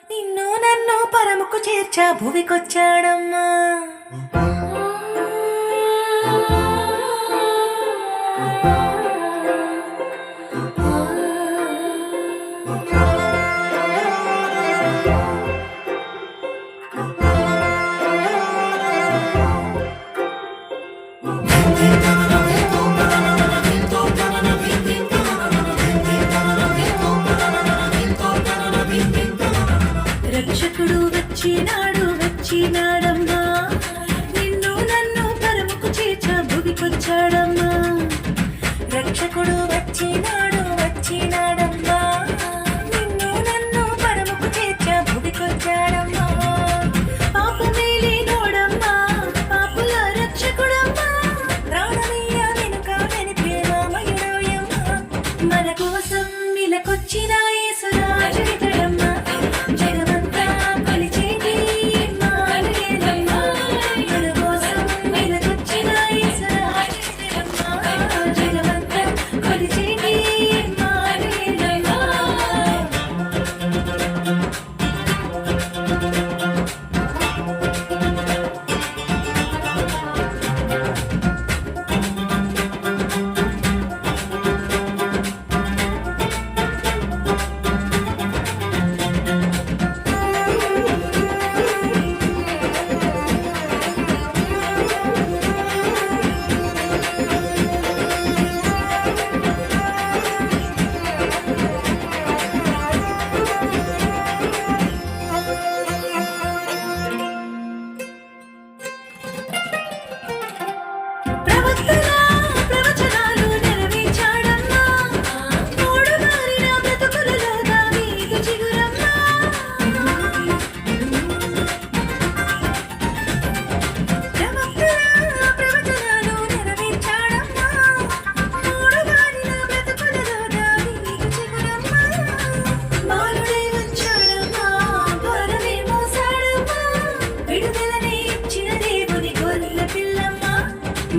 నిన్ను నన్ను పరముకు చేర్చా భువికొచ్చాడమ్మా. రక్షకుడు వచ్చినాడు వచ్చినాడమ్మా, నిన్ను నన్ను పరముకు చేర్చ భువికొచ్చాడమ్మా. రక్షకుడు వచ్చినాడు వచ్చినాడమ్మా, నిన్ను నన్ను పరముకు చేర్చ భువికొచ్చాడమ్మా. పాపమే లేనోడమ్మా, పాపుల రక్షకుడమ్మా, ప్రాణమయ్య వెనుక వెని ప్రేమమయుడోయమ్మా. మన కోసం ఇలకొచ్చిన యేసురాజు ఇతడమ్మా.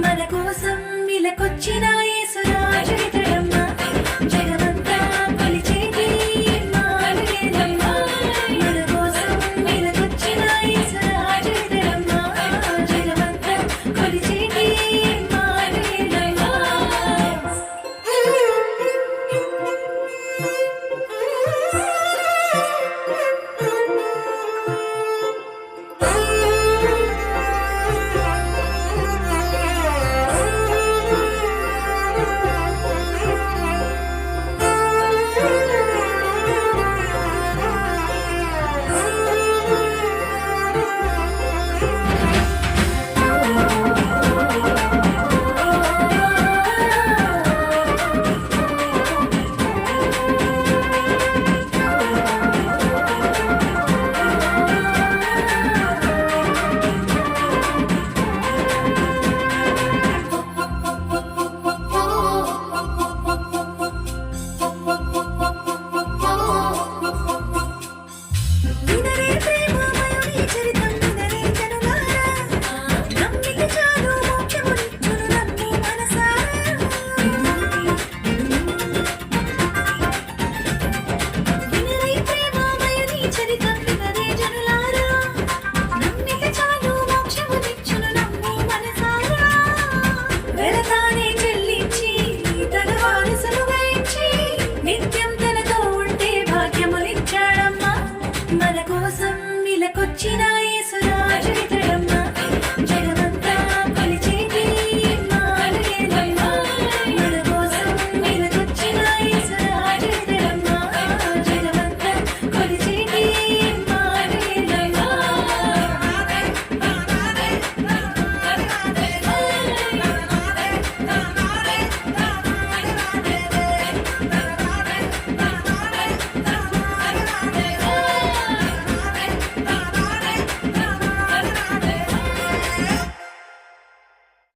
మన కోసం ఇలకొచ్చిన యేసురాజు ఇతడమ్మా. జగమంతా కొలిచేటి ఇమ్మానుయేలమ్మా. మన కోసం ఇలకొచ్చిన యేసురాజు ఇతడమ్మా. జగమంతా కొలిచేటి ఇమ్మానుయేలమ్మా. మన కోసం ఇలకొచ్చిన